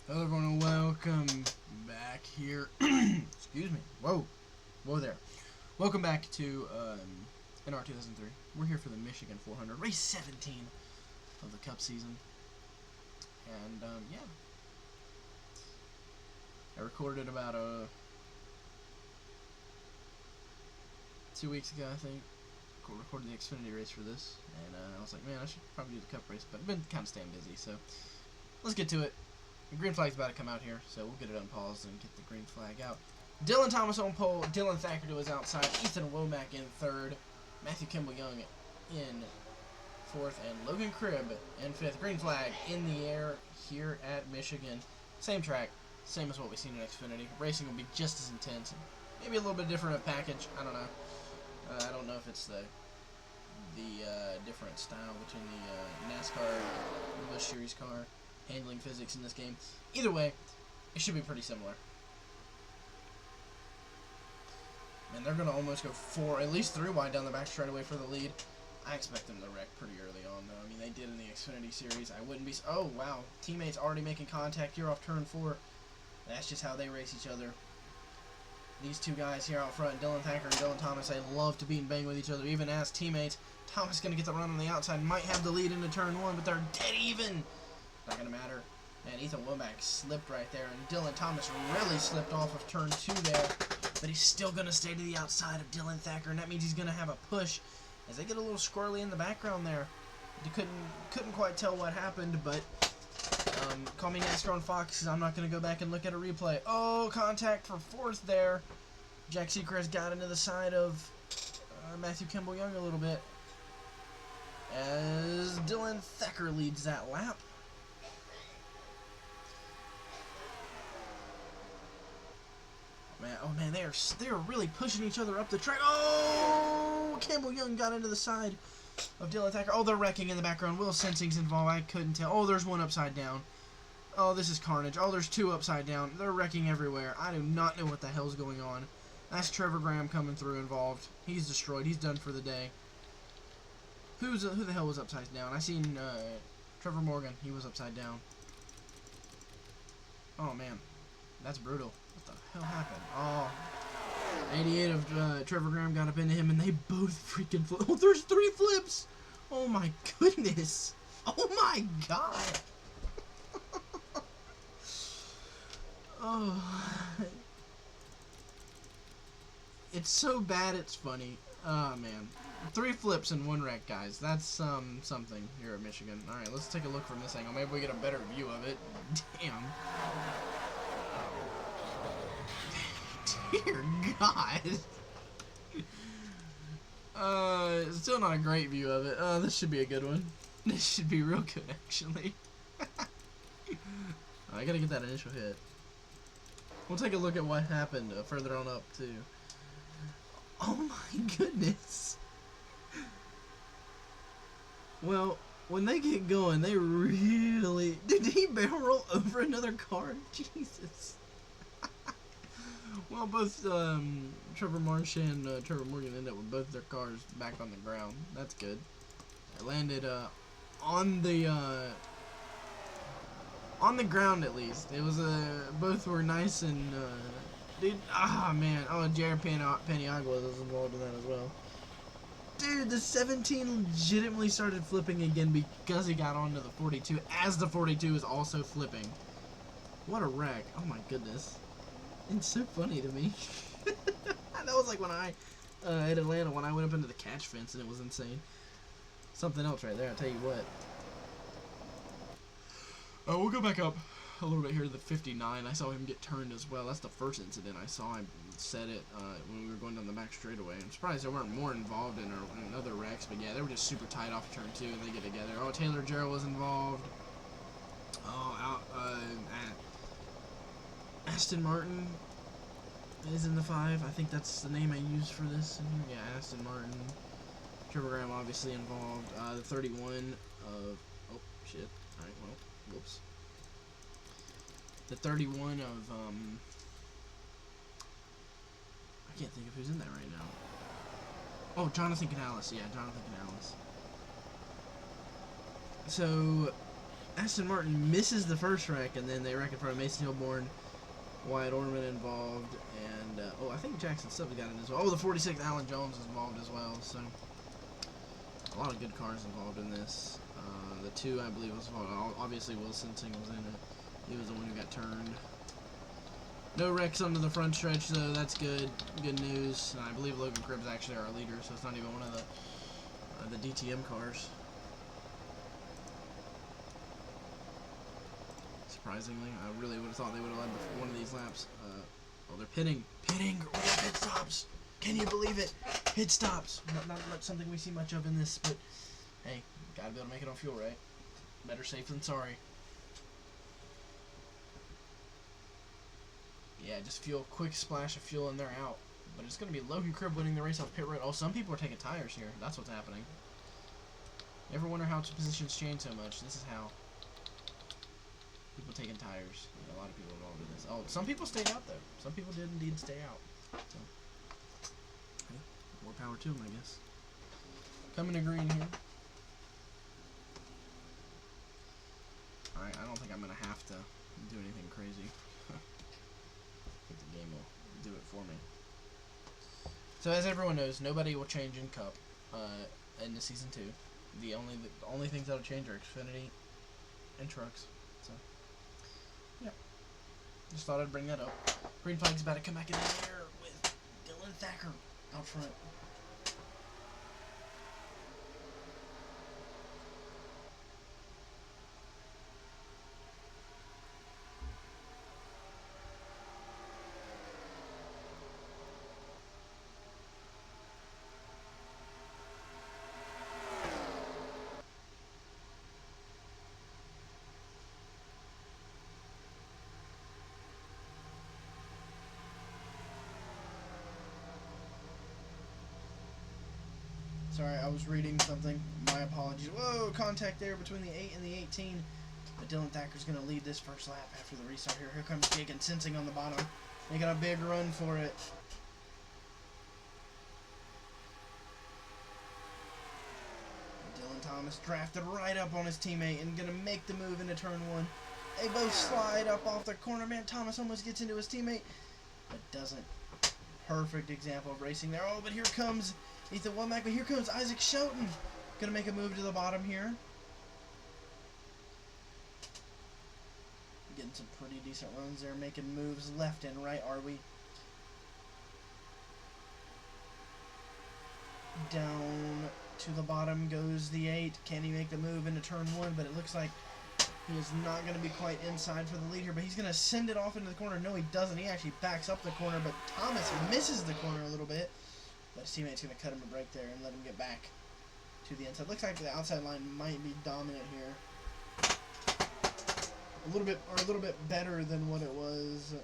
Hello everyone, welcome back here. Excuse me. Whoa there. Welcome back to NR 2003. We're here for the Michigan 400, race 17 of the Cup season. And yeah, I recorded about 2 weeks ago, I think. Recorded the Xfinity race for this, and I was like, man, I should probably do the Cup race, but I've been kind of staying busy, so let's get to it. The green flag's about to come out here, so we'll get it unpaused and get the green flag out. Dylan Thomas on pole, Dylan Thacker to his outside, Ethan Womack in third, Matthew Kimball Young in fourth, and Logan Cribb in fifth. Green flag in the air here at Michigan. Same track, same as what we've seen in Xfinity. Racing will be just as intense, maybe a little bit different of package. I don't know. I don't know if it's the different style between the NASCAR English Series car handling physics in this game. Either way, it should be pretty similar. And they're going to almost go at least 3 wide down the back straightaway for the lead. I expect them to wreck pretty early on, though. I mean, they did in the Xfinity Series. I wouldn't be... Oh, wow. Teammates already making contact here off turn 4. That's just how they race each other. These two guys here out front, Dylan Thacker and Dylan Thomas, they love to beat and bang with each other, even as teammates. Thomas going to get the run on the outside, might have the lead into turn 1, but they're dead even. Not going to matter. And Ethan Womack slipped right there, and Dylan Thomas really slipped off of turn 2 there, but he's still going to stay to the outside of Dylan Thacker, and that means he's going to have a push as they get a little squirrely in the background there. You couldn't quite tell what happened, but call me NASCAR on Fox, because I'm not going to go back and look at a replay. Oh, contact for 4th there. Jack Seacrest got into the side of Matthew Kimball Young a little bit as Dylan Thacker leads that lap. Oh man, they are really pushing each other up the track. Oh, Kimball Young got into the side of Dylan Thacker. Oh, they're wrecking in the background. Will Sensing's involved. I couldn't tell. Oh, there's one upside down. Oh, this is carnage. Oh, there's 2 upside down. They're wrecking everywhere. I do not know what the hell's going on. That's Trevor Graham coming through involved. He's destroyed. He's done for the day. Who the hell was upside down? I seen Trevor Morgan. He was upside down. Oh man, that's brutal. What the hell happened? Oh, 88 of Trevor Graham got up into him, and they both freaking flipped. Oh, there's 3 flips. Oh my goodness. Oh my god. Oh, it's so bad it's funny. Oh man, 3 flips and 1 wreck, guys. That's something here at Michigan. All right, let's take a look from this angle. Maybe we get a better view of it. Damn. Dear God. Still not a great view of it. This should be a good one. This should be real good, actually. I gotta get that initial hit. We'll take a look at what happened further on up, too. Oh my goodness. Well, when they get going, they really... Did he barrel roll over another car? Jesus. Well, both Trevor Marsh and Trevor Morgan ended up with both their cars back on the ground. That's good. They landed on the ground at least. It was both were nice and dude. Man. Oh, Jared Paniagua was involved in that as well. Dude, the 17 legitimately started flipping again because he got onto the 42 as the 42 is also flipping. What a wreck! Oh my goodness. It's so funny to me. That was like when I, at Atlanta, when I went up into the catch fence, and it was insane. Something else right there, I'll tell you what. We'll go back up a little bit here to the 59. I saw him get turned as well. That's the first incident I saw him set it when we were going down the back straightaway. I'm surprised they weren't more involved in other wrecks, but yeah, they were just super tight off turn 2, and they get together. Oh, Taylor Jarrell was involved. Oh, Aston Martin is in the 5. I think that's the name I used for this. Yeah, Aston Martin. Trevor Graham obviously involved. The 31 of... Oh, shit. Alright, well, whoops. The 31 of... I can't think of who's in that right now. Oh, Jonathan Canales. Yeah, Jonathan Canales. So, Aston Martin misses the first wreck, and then they wreck in front of Mason Hilborn. Wyatt Orman involved, and oh, I think Jackson Stubbs got in as well. Oh, the 46th Alan Jones is involved as well. So a lot of good cars involved in this. The 2, I believe, was involved. Obviously, Wilson Singles in it. He was the one who got turned. No wrecks under the front stretch, though. That's good. Good news. And I believe Logan Cribb's actually our leader, so it's not even one of the DTM cars. Surprisingly, I really would have thought they would have led one of these laps. Oh, they're pitting. Pitting! We got pit stops! Can you believe it? Pit stops! Not much something we see much of in this, but hey, gotta be able to make it on fuel, right? Better safe than sorry. Yeah, just quick splash of fuel and they're out. But it's going to be Logan Cribb winning the race off pit road. Oh, some people are taking tires here. That's what's happening. You ever wonder how positions change so much? This is how. People taking tires. A lot of people involved in this. Oh, some people stayed out, though. Some people did indeed stay out. So, hey, more power to them, I guess. Coming to green here. Alright, I don't think I'm going to have to do anything crazy. I think the game will do it for me. So as everyone knows, nobody will change in Cup in the Season 2. The only things that'll change are Xfinity and trucks. So, yeah. Just thought I'd bring that up. Green flag's about to come back in the air with Dylan Thacker out front. Sorry, I was reading something. My apologies. Whoa, contact there between the 8 and the 18. But Dylan Thacker's going to lead this first lap after the restart here. Here comes Jake and Sensing on the bottom. Making a big run for it. Dylan Thomas drafted right up on his teammate and going to make the move into turn 1. They both slide up off the corner. Man, Thomas almost gets into his teammate, but doesn't. Perfect example of racing there. Oh, but here comes Ethan Womack, but here comes Isaac Shelton. Gonna make a move to the bottom here. Getting some pretty decent runs there, making moves left and right, are we? Down to the bottom goes the 8. Can he make the move into turn 1? But it looks like he is not going to be quite inside for the lead here, but he's going to send it off into the corner. No, he doesn't. He actually backs up the corner, but Thomas misses the corner a little bit. But his teammate's going to cut him a break there and let him get back to the inside. Looks like the outside line might be dominant here. A little bit better than what it was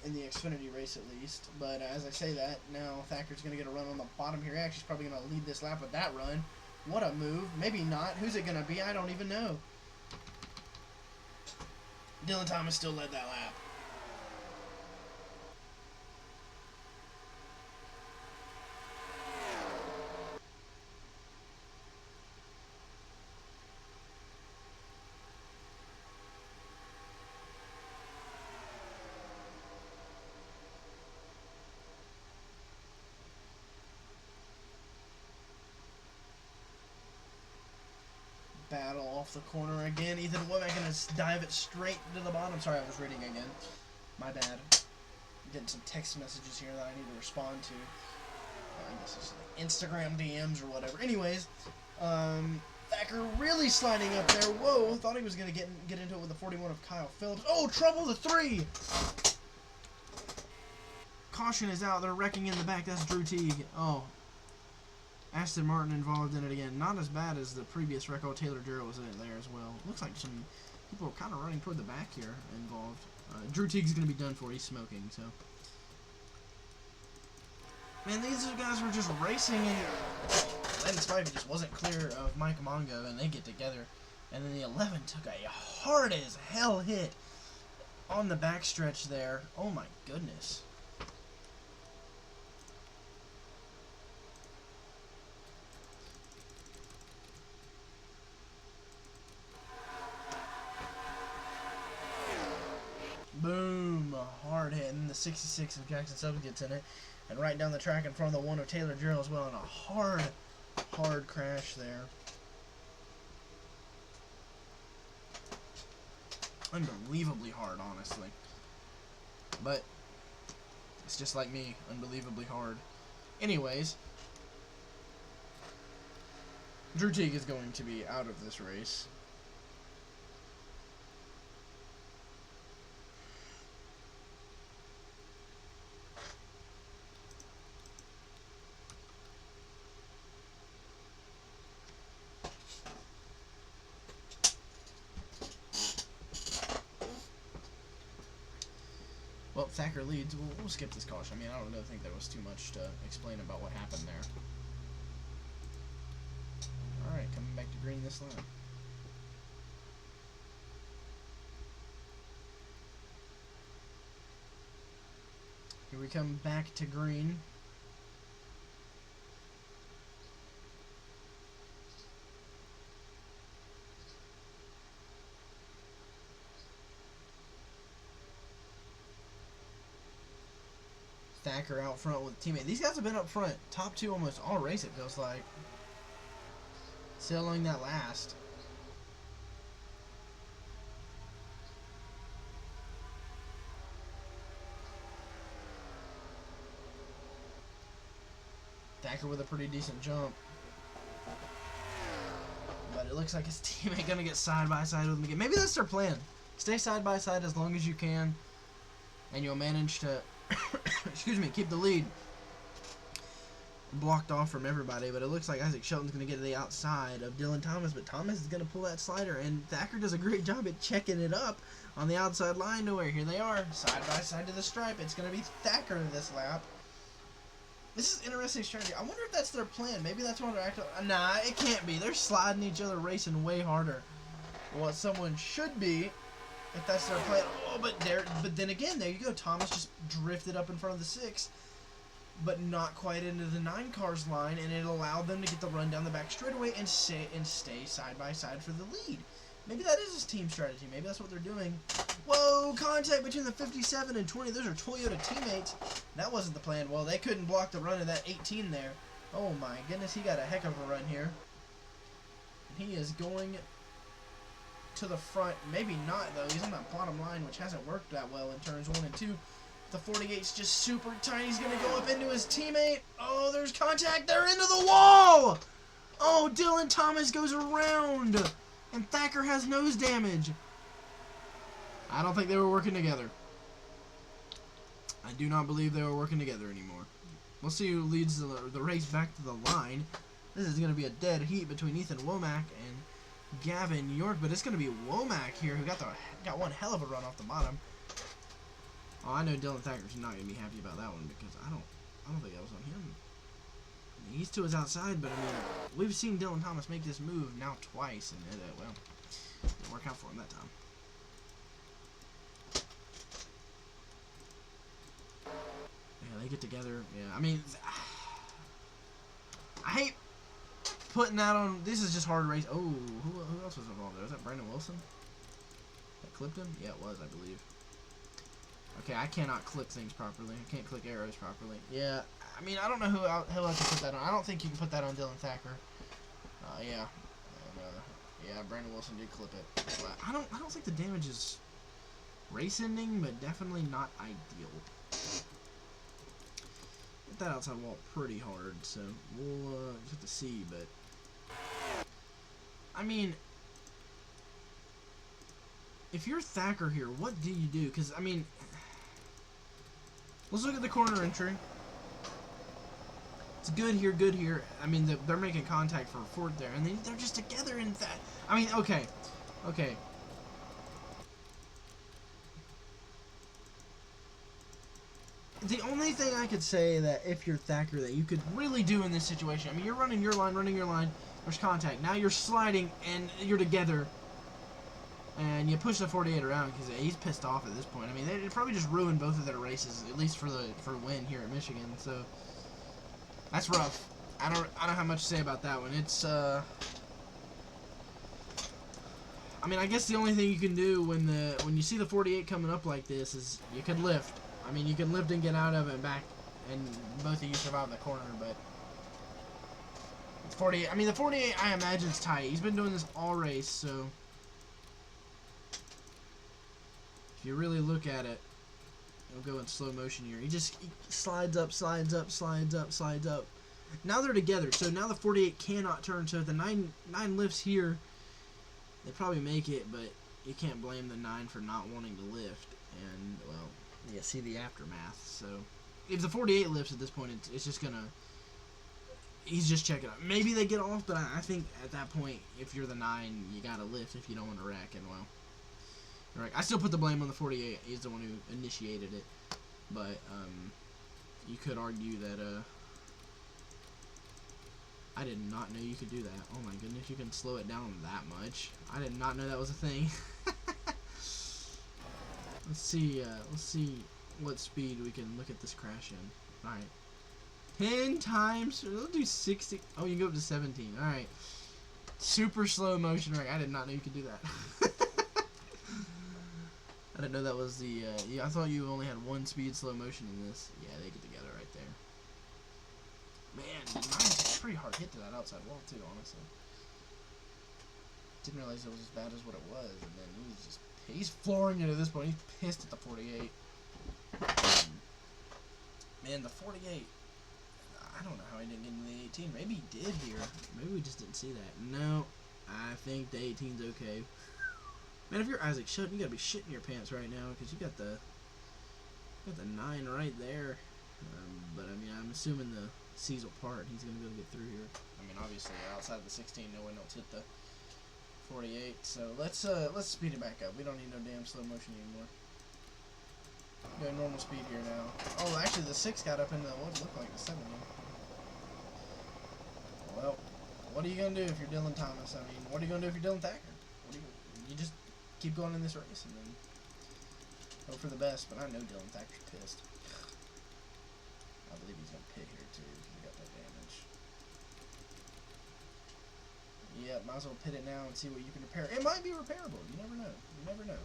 in the Xfinity race, at least. But as I say that, now Thacker's going to get a run on the bottom here. Actually, he's probably going to lead this lap with that run. What a move. Maybe not. Who's it going to be? I don't even know. Dylan Thomas still led that lap. Battle off the corner again. Ethan Womack going to dive it straight to the bottom. Sorry, I was reading again. My bad. I'm getting some text messages here that I need to respond to. I guess it's like Instagram DMs or whatever. Anyways, Thacker really sliding up there. Whoa, thought he was going to get into it with the 41 of Kyle Phillips. Oh, trouble the 3! Caution is out. They're wrecking in the back. That's Drew Teague. Oh. Aston Martin involved in it again. Not as bad as the previous wreck. Oh, Taylor Jarrett was in it there as well. Looks like some people are kind of running toward the back here involved. Drew Teague's going to be done for. He's smoking, so. Man, these guys were just racing, and Landon Spivey just wasn't clear of Mike Mongo, and they get together. And then the 11 took a hard-as-hell hit on the backstretch there. Oh, my goodness. the 66 of Jackson Stubbs gets in it. And right down the track in front of the 1 of Taylor Jarrell as well. And a hard crash there. Unbelievably hard, honestly. But it's just like me, unbelievably hard. Anyways, Drew Teague is going to be out of this race. Well, Thacker leads. We'll skip this caution. I mean, I don't really think there was too much to explain about what happened there. Alright, coming back to green this line. Here we come back to green. Thacker out front with a teammate. These guys have been up front. Top two almost all race, it feels like. Still on that last. Thacker with a pretty decent jump. But it looks like his teammate gonna get side by side with him again. Maybe that's their plan. Stay side by side as long as you can. And you'll manage to excuse me, keep the lead blocked off from everybody, but it looks like Isaac Shelton's going to get to the outside of Dylan Thomas, but Thomas is going to pull that slider, and Thacker does a great job at checking it up on the outside line to where here they are, side by side to the stripe. It's going to be Thacker this lap. This is interesting strategy. I wonder if that's their plan. Maybe that's what they're acting. Nah, it can't be. They're sliding each other, racing way harder than what someone should be. If that's their plan. Oh, but then again, there you go. Thomas just drifted up in front of the 6, but not quite into the 9 cars line, and it allowed them to get the run down the back straightaway and stay side by side for the lead. Maybe that is his team strategy. Maybe that's what they're doing. Whoa, contact between the 57 and 20. Those are Toyota teammates. That wasn't the plan. Well, they couldn't block the run of that 18 there. Oh my goodness, he got a heck of a run here. He is going to the front. Maybe not, though. He's on that bottom line, which hasn't worked that well in turns 1 and 2. The 48's just super tight. He's going to go up into his teammate. Oh, there's contact. They're into the wall. Oh, Dylan Thomas goes around. And Thacker has nose damage. I don't think they were working together. I do not believe they were working together anymore. We'll see who leads the race back to the line. This is going to be a dead heat between Ethan Womack and Gavin York, but it's going to be Womack here who got one hell of a run off the bottom. Oh, I know Dylan Thacker's not going to be happy about that one because I don't think that was on him. I mean, he's to his outside, but I mean, we've seen Dylan Thomas make this move now twice, and well, didn't work out for him that time. Yeah, they get together. Yeah, I mean, I hate putting that on. This is just hard race. Oh, who else was involved there? Was that Brandon Wilson that clipped him? Yeah, it was, I believe. Okay, I cannot clip things properly. I can't click arrows properly. Yeah, I mean, I don't know who else to put that on. I don't think you can put that on Dylan Thacker. Yeah. And, yeah, Brandon Wilson did clip it. But I don't think the damage is race-ending, but definitely not ideal. Hit that outside wall pretty hard, so we'll just have to see, but I mean, if you're Thacker here, what do you do? Because, I mean, let's look at the corner entry. It's good here, good here. I mean, they're making contact for a fourth there, and they're just together in that. I mean, okay. The only thing I could say that if you're Thacker that you could really do in this situation, I mean, you're running your line, there's contact. Now you're sliding, and you're together. And you push the 48 around because he's pissed off at this point. I mean, it probably just ruined both of their races, at least for win here at Michigan. So that's rough. I don't have much to say about that one. It's I mean, I guess the only thing you can do when you see the 48 coming up like this is you could lift. I mean, you can lift and get out of it and back, and both of you survive the corner, but it's 48. I mean, the 48, I imagine, is tight. He's been doing this all race, so if you really look at it, it'll go in slow motion here. He slides up, slides up, slides up, slides up. Now they're together, so now the 48 cannot turn. So if the 9 lifts here, they probably make it, but you can't blame the 9 for not wanting to lift. And, well, you see the aftermath. So if the 48 lifts at this point, it's just going to... He's just checking out. Maybe they get off, but I think at that point, if you're the 9, you got to lift if you don't want to wreck. And, well, right. I still put the blame on the 48. He's the one who initiated it. But you could argue that... I did not know you could do that. Oh my goodness, you can slow it down that much. I did not know that was a thing. Let's see what speed we can look at this crash in. Alright. 10 times. We'll do 60. Oh, you can go up to 17. Alright. Super slow motion wreck. I did not know you could do that. I didn't know that was the, yeah, I thought you only had one speed slow motion in this. Yeah, they get together right there. Man, mine's a pretty hard hit to that outside wall, too, honestly. Didn't realize it was as bad as what it was, and then he's flooring it at this point. He's pissed at the 48. Man, the 48, I don't know how he didn't get into the 18. Maybe he did here. Maybe we just didn't see that. No, I think the 18's okay. Man, if you're Isaac Sutton, you gotta be shitting your pants right now, because you got the 9 right there. But, I mean, I'm assuming the C's will part. He's going to be able to get through here. I mean, obviously, outside of the 16, no one else hit the 48. So, let's speed it back up. We don't need no damn slow motion anymore. Go normal speed here now. Oh, actually, the 6 got up into what looked like the 7. Well, what are you going to do if you're Dylan Thomas? I mean, what are you going to do if you're Dylan Thacker? You just keep going in this race and then hope for the best. But I know Dylan Thacker's pissed. I believe he's going to pit here, too, because he got that damage. Yeah, might as well pit it now and see what you can repair. It might be repairable. You never know. You never know.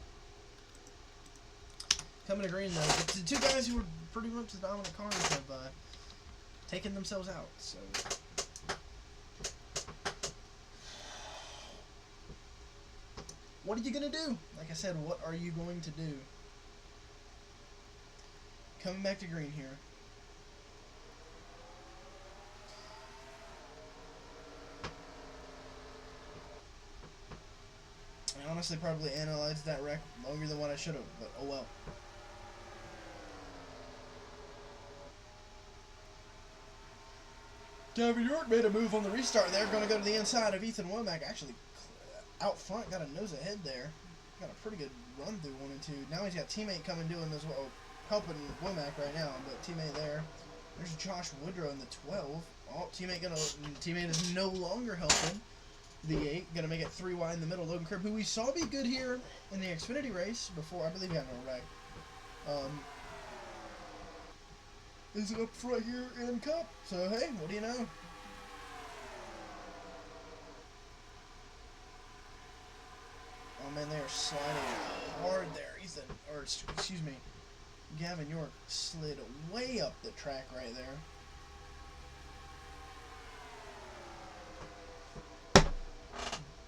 Coming to green, though, the 2 guys who were pretty much the dominant cars have taken themselves out, so... What are you going to do? Like I said, what are you going to do? Coming back to green here. I honestly probably analyzed that wreck longer than what I should have, but oh well. Gavin York made a move on the restart there. Going to go to the inside of Ethan Womack. Actually, out front, got a nose ahead there. Got a pretty good run through 1 and 2. Now he's got teammate coming doing this, well, helping Womack right now, but teammate there. There's Josh Woodrow in the 12. Oh, teammate is no longer helping. The 8, gonna make it 3 wide in the middle. Logan Cribb, who we saw be good here in the Xfinity race before, I believe he got no wreck. Is up front here in Cup. So hey, what do you know? Oh man, they are sliding hard there. Excuse me, Gavin York slid way up the track right there.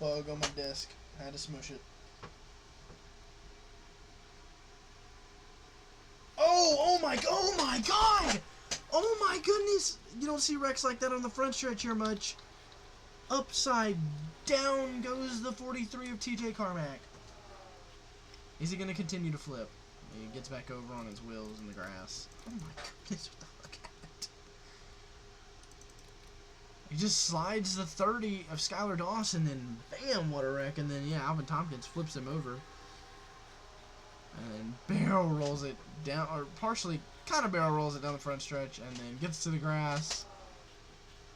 Bug on my desk. Had to smush it. Oh my God! Oh my goodness! You don't see wrecks like that on the front stretch here much. Upside down goes the 43 of TJ Carmack. Is he going to continue to flip? He gets back over on his wheels in the grass. Oh my goodness, what the fuck happened? He just slides the 30 of Skylar Dawson, and bam, what a wreck. And then, yeah, Alvin Tompkins flips him over. And then barrel rolls it down, or partially kind of barrel rolls it down the front stretch, and then gets to the grass.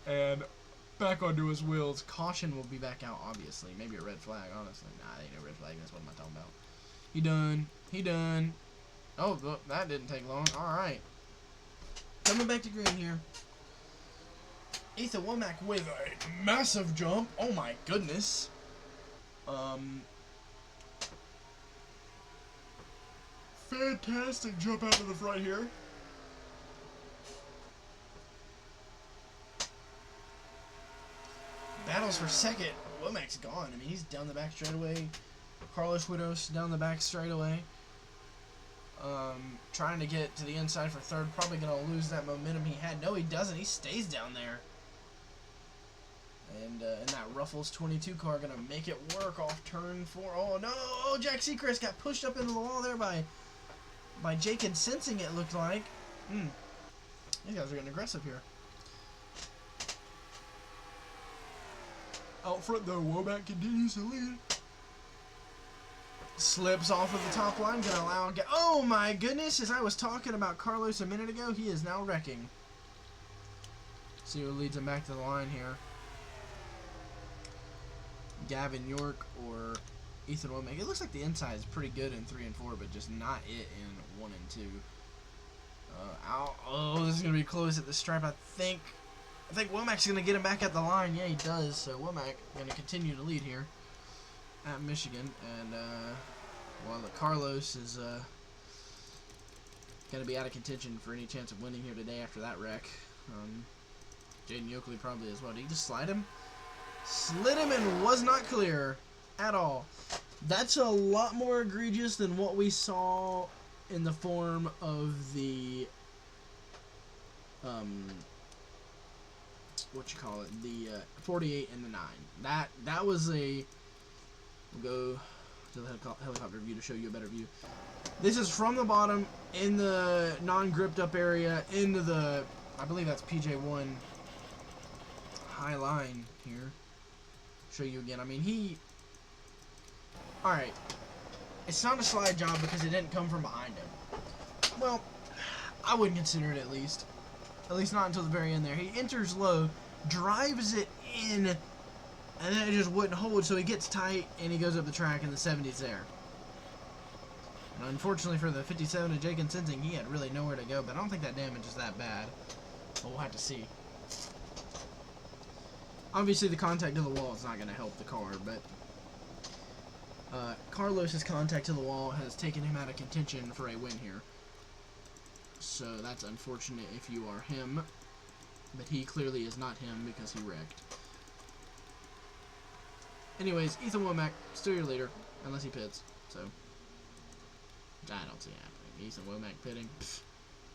And back onto his wheels. Caution will be back out, obviously. Maybe a red flag, honestly. Nah, ain't no red flag. That's what am I talking about. He done. He done. Oh, look, that didn't take long. Alright. Coming back to green here. Ethan Womack with a massive jump. Oh my goodness. Fantastic jump out to the front here. Battles for second. Womac's gone. I mean, he's down the back straight away. Carlos Widows down the back straight away. Trying to get to the inside for third. Probably going to lose that momentum he had. No, he doesn't. He stays down there. And that Ruffles 22 car going to make it work off turn 4. Oh, no. Oh, Jack Seacrest got pushed up into the wall there by Jacob Sensing, it looked like. These guys are getting aggressive here. Out front, though, Womack continues to lead. Slips off of the top line, gonna allow. Oh my goodness! As I was talking about Carlos a minute ago, he is now wrecking. See who leads him back to the line here. Gavin York or Ethan Womack. It looks like the inside is pretty good in 3 and 4, but just not it in 1 and 2. Oh, this is gonna be close at the stripe. I think Womack's gonna get him back at the line. Yeah, he does. So Womack gonna continue to lead here at Michigan, and while the Carlos is gonna be out of contention for any chance of winning here today after that wreck. Jaden Yoakley probably as well. Did he just slide him? Slid him and was not clear at all. That's a lot more egregious than what we saw in the form of the the 48 and the 9. That was a. We'll go to the helicopter view to show you a better view. This is from the bottom in the non-gripped up area into the, I believe that's PJ1 high line here. Show you again. I mean, alright. It's not a slide job because it didn't come from behind him. Well, I wouldn't consider it at least. At least not until the very end there. He enters low, drives it in, and then it just wouldn't hold, so he gets tight, and he goes up the track, and the 70's there. And unfortunately for the 57 of Jacob Sensing, he had really nowhere to go, but I don't think that damage is that bad. But we'll have to see. Obviously, the contact to the wall is not going to help the car, but Carlos's contact to the wall has taken him out of contention for a win here. So that's unfortunate if you are him, but he clearly is not him because he wrecked. Anyways, Ethan Womack, still your leader, unless he pits, so I don't see it happening. Ethan Womack pitting, pfft,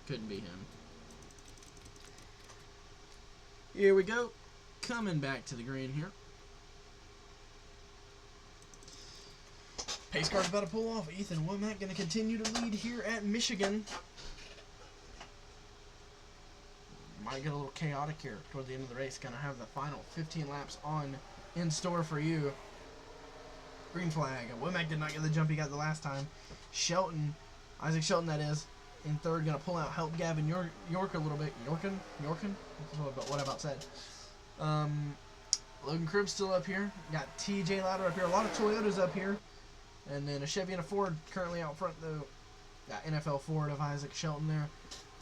couldn't be him. Here we go, coming back to the green here. Pace car's about to pull off. Ethan Womack going to continue to lead here at Michigan. Might get a little chaotic here toward the end of the race. Going to have the final 15 laps in store for you. Green flag. Womack did not get the jump he got the last time. Isaac Shelton that is, in third. Going to pull out, help Gavin York a little bit. Yorkin? What I about said. Logan Cribbs still up here. Got TJ Louder up here. A lot of Toyotas up here. And then a Chevy and a Ford currently out front, though. Got NFL Ford of Isaac Shelton there.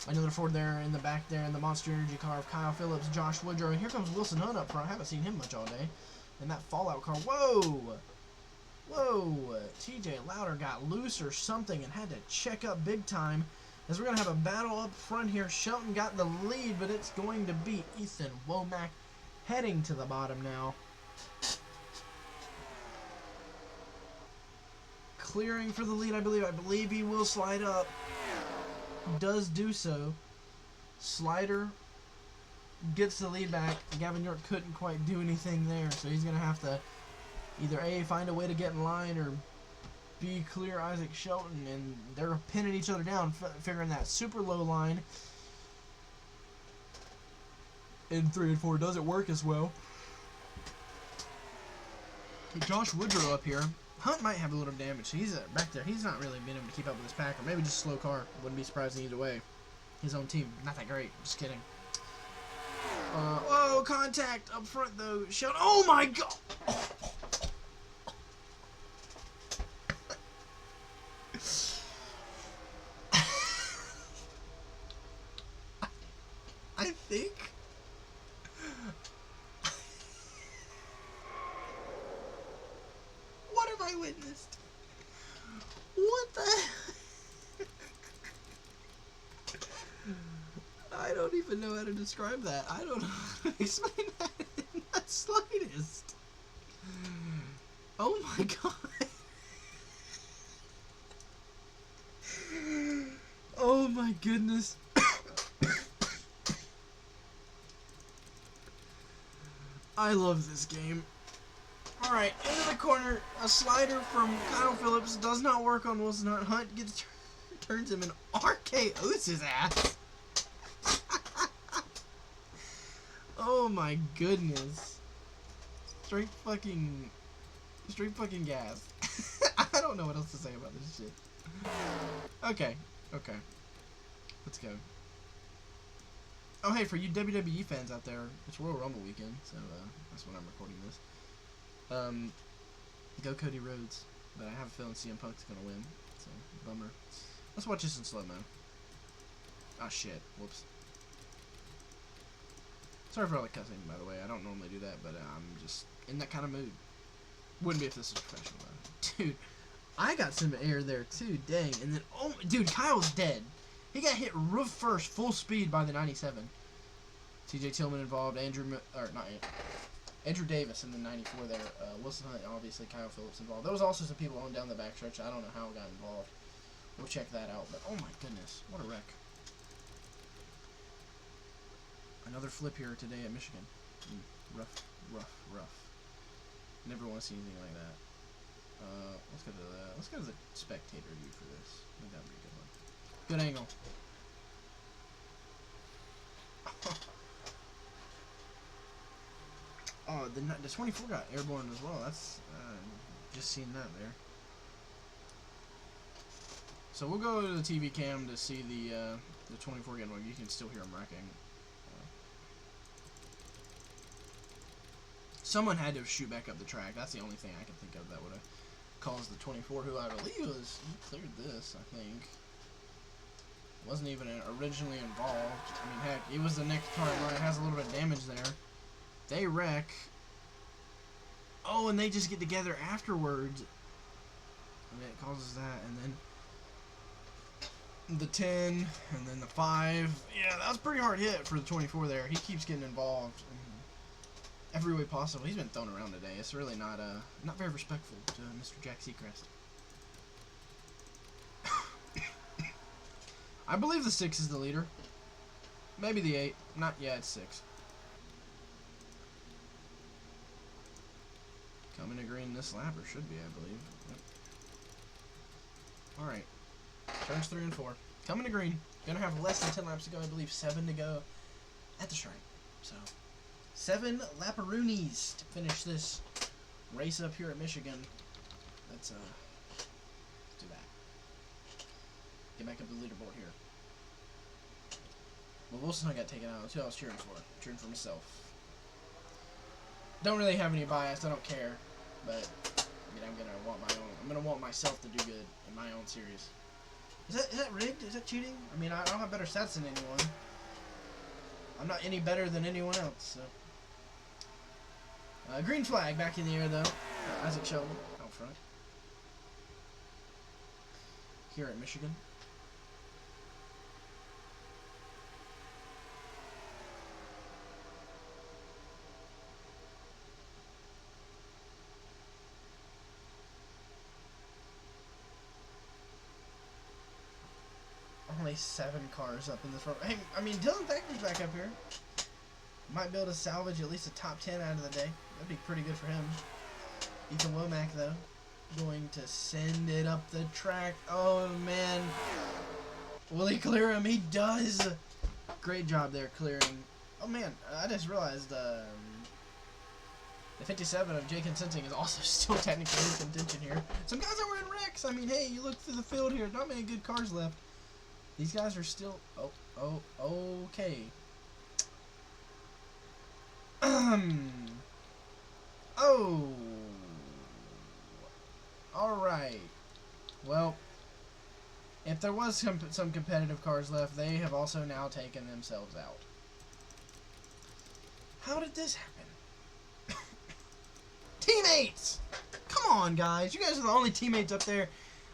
Another Ford there in the back there, and the Monster Energy car of Kyle Phillips, Josh Woodrow. And here comes Wilson Hunt up front. I haven't seen him much all day. And that Fallout car. Whoa! TJ Louder got loose or something and had to check up big time. As we're going to have a battle up front here. Shelton got the lead, but it's going to be Ethan Womack heading to the bottom now. Clearing for the lead, I believe. I believe he will slide up. Does do so. Slider gets the lead back. Gavin York couldn't quite do anything there, so he's going to have to either A, find a way to get in line, or B, clear Isaac Shelton, and they're pinning each other down, figuring that super low line in 3 and 4 doesn't work as well. Josh Woodrow up here. Hunt might have a little damage. He's back there. He's not really been able to keep up with this pack, or maybe just a slow car. Wouldn't be surprising either way. His own team, not that great. Just kidding. Whoa, contact up front though. Shelton. Oh my god! I think. What have I witnessed? What the? even know how to describe that. I don't know how to explain that in the slightest. Oh my god. Oh my goodness. I love this game. Alright, into the corner. A slider from Kyle Phillips does not work on Wilson Hunt. Hunt gets turns him and RKO's his ass. Oh my goodness. Straight fucking gas. I don't know what else to say about this shit. Okay. Let's go. Oh hey, for you WWE fans out there, it's Royal Rumble weekend, so that's when I'm recording this. Go Cody Rhodes, but I have a feeling CM Punk's gonna win, so bummer. Let's watch this in slow-mo. Oh shit, whoops. Sorry for all the cussing, by the way. I don't normally do that, but I'm just in that kind of mood. Wouldn't be if this was professional, though. Dude, I got some air there, too. Dang. And then, oh, dude, Kyle's dead. He got hit roof first, full speed by the 97. TJ Tillman involved. Andrew Davis in the 94 there. Wilson Hunt, obviously. Kyle Phillips involved. There was also some people on down the backstretch. I don't know how it got involved. We'll check that out. But, oh, my goodness. What a wreck. Another flip here today at Michigan. Rough. Never want to see anything like that. Let's go to the spectator view for this. I think that'd be a good one. Good angle. Oh, the 24 got airborne as well. That's just seen that there. So we'll go to the TV cam to see the 24 getting one. You can still hear him wrecking. Someone had to shoot back up the track. That's the only thing I can think of that would have caused the 24, who I believe he cleared this, I think. Wasn't even originally involved. I mean, heck, he was the next car in line. Has a little bit of damage there. They wreck. Oh, and they just get together afterwards. And it causes that, and then the 10, and then the 5. Yeah, that was a pretty hard hit for the 24 there. He keeps getting involved. Every way possible. He's been thrown around today. It's really not very respectful to Mr. Jack Seacrest. I believe the 6 is the leader. Maybe the 8. Yeah, it's 6. Coming to green this lap, or should be, I believe. Yep. Alright. Turns 3 and 4. Coming to green. Gonna have less than 10 laps to go. I believe 7 to go at the stripe. So 7 laparoonies to finish this race up here at Michigan. Let's do that. Get back up the leaderboard here. Well, Wilson got taken out. That's who I was cheering for. Cheering for myself. Don't really have any bias. I don't care. But I mean, I'm gonna want myself to do good in my own series. Is that rigged? Is that cheating? I mean, I don't have better stats than anyone. I'm not any better than anyone else. So. Green flag back in the air, though. Isaac Sheldon out front. Here at Michigan. Only 7 cars up in the front. Hey, I mean, Dylan Thackeray's back up here. Might be able to salvage at least a top 10 out of the day. That'd be pretty good for him. Ethan Womack, though, going to send it up the track. Oh, man. Will he clear him? He does. Great job there clearing. Oh, man. I just realized the 57 of Jake Consenting is also still technically in contention here. Some guys are wearing wrecks. I mean, hey, you look through the field here. Not many good cars left. These guys are still... okay. Oh. Alright. Well, if there was some competitive cars left, they have also now taken themselves out. How did this happen? Teammates! Come on, guys. You guys are the only teammates up there,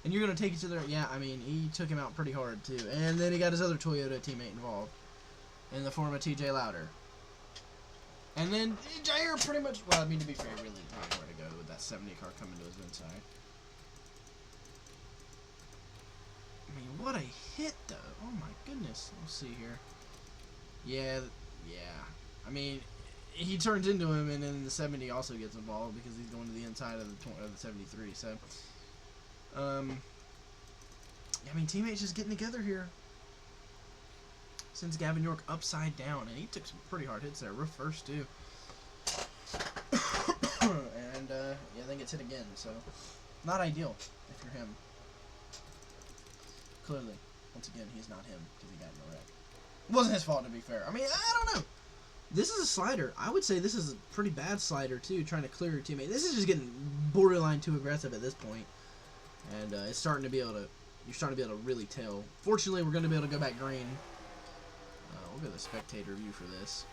and you're going to take each other... Yeah, I mean, he took him out pretty hard, too. And then he got his other Toyota teammate involved. in the form of TJ Louder. And then Jair pretty much, well, I mean, to be fair, really didn't know where to go with that 70 car coming to his inside. I mean, what a hit, though. Oh, my goodness. We'll see here. Yeah. I mean, he turns into him, and then the 70 also gets involved because he's going to the inside of the 73. So, I mean, teammates just getting together here. Sends Gavin York upside down, and he took some pretty hard hits there. Roof first, too. And, yeah, then gets hit again. So, not ideal if you're him. Clearly, once again, he's not him because he got in a wreck. It wasn't his fault, to be fair. I mean, I don't know. This is a slider. I would say this is a pretty bad slider, too, trying to clear your teammate. This is just getting borderline too aggressive at this point. And it's starting to be able to, you're starting to be able to really tell. Fortunately, we're going to be able to go back green. We'll go to the spectator view for this.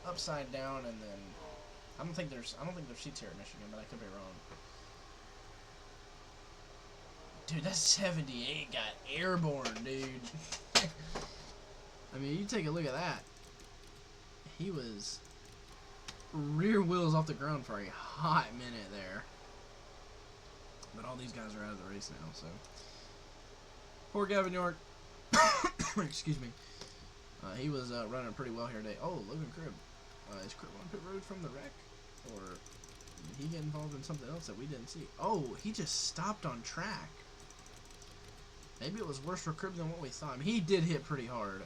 Upside down, and then I don't think there's seats here at Michigan, but I could be wrong. Dude, that 78 got airborne, dude. I mean, you take a look at that. He was rear wheels off the ground for a hot minute there. But all these guys are out of the race now, so. Poor Gavin York. Excuse me. He was running pretty well here today. Oh, Logan Cribb. Is Cribb on pit road from the wreck? Or did he get involved in something else that we didn't see? Oh, he just stopped on track. Maybe it was worse for Cribb than what we thought. I mean, he did hit pretty hard.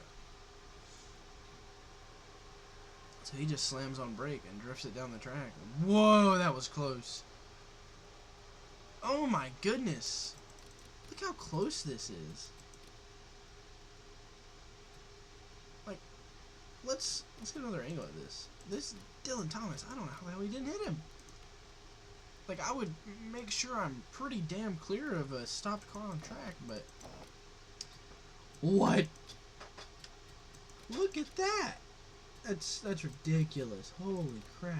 So he just slams on brake and drifts it down the track. Whoa, that was close. Oh my goodness. Look how close this is. Like, let's get another angle at this. This Dylan Thomas, I don't know how the hell he didn't hit him. Like, I would make sure I'm pretty damn clear of a stopped car on track, but... What? Look at that! That's ridiculous. Holy crap.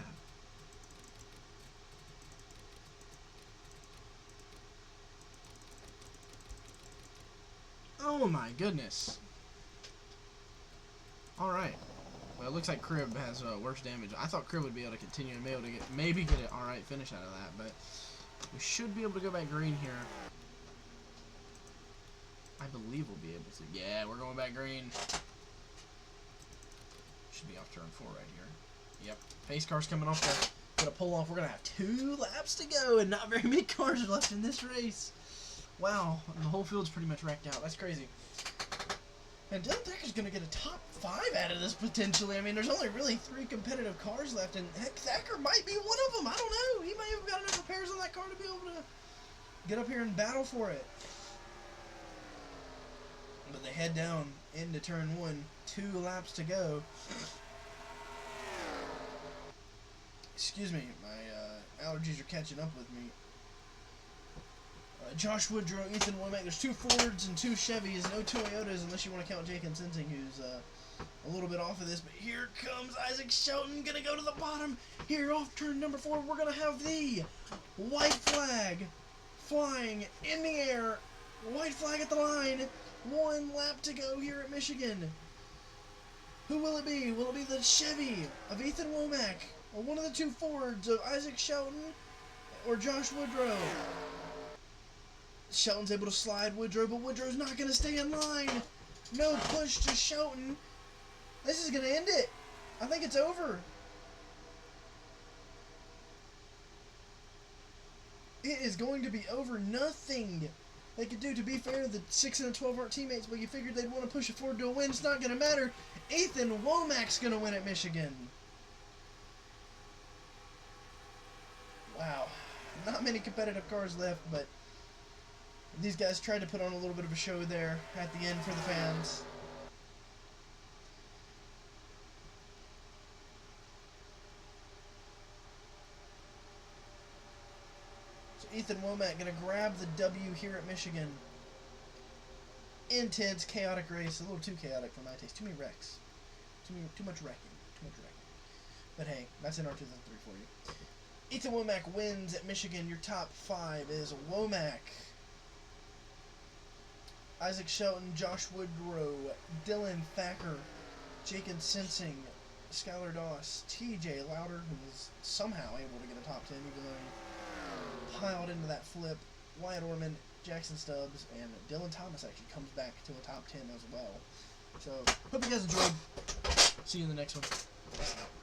Oh my goodness. Alright. Well, it looks like Cribb has worse damage. I thought Cribb would be able to continue and be able to maybe get an alright finish out of that, but we should be able to go back green here. I believe we'll be able to. Yeah, we're going back green. Should be off turn 4 right here. Yep. Pace car's coming off the gonna pull off. We're gonna have 2 laps to go, and not very many cars are left in this race. Wow, and the whole field's pretty much wrecked out. That's crazy. And Dylan Thacker's going to get a top 5 out of this, potentially. I mean, there's only really 3 competitive cars left, and heck, Thacker might be one of them. I don't know. He may have got enough repairs on that car to be able to get up here and battle for it. But they head down into turn 1. 2 laps to go. Excuse me. My allergies are catching up with me. Josh Woodrow, Ethan Womack. There's 2 Fords and 2 Chevys, no Toyotas unless you want to count Jake Sensing, who's a little bit off of this. But here comes Isaac Shelton, gonna go to the bottom. Here off turn number 4, we're gonna have the white flag flying in the air. White flag at the line. 1 lap to go here at Michigan. Who will it be? Will it be the Chevy of Ethan Womack, or one of the 2 Fords of Isaac Shelton, or Josh Woodrow? Shelton's able to slide Woodrow, but Woodrow's not going to stay in line. No push to Shelton. This is going to end it. I think it's over. It is going to be over. Nothing they could do. To be fair, the 6 and 12 aren't teammates, but you figured they'd want to push it forward to a win. It's not going to matter. Ethan Womack's going to win at Michigan. Wow. Not many competitive cars left, but these guys tried to put on a little bit of a show there at the end for the fans. So Ethan Womack going to grab the W here at Michigan. Intense, chaotic race. A little too chaotic for my taste. Too many wrecks. Too much wrecking. But hey, that's in our 2003 for you. Ethan Womack wins at Michigan. Your top 5 is Womack, Isaac Shelton, Josh Woodrow, Dylan Thacker, Jacob Sensing, Skylar Doss, TJ Louder, who was somehow able to get a top 10 even though he piled into that flip, Wyatt Orman, Jackson Stubbs, and Dylan Thomas actually comes back to a top 10 as well. So, hope you guys enjoyed. See you in the next one.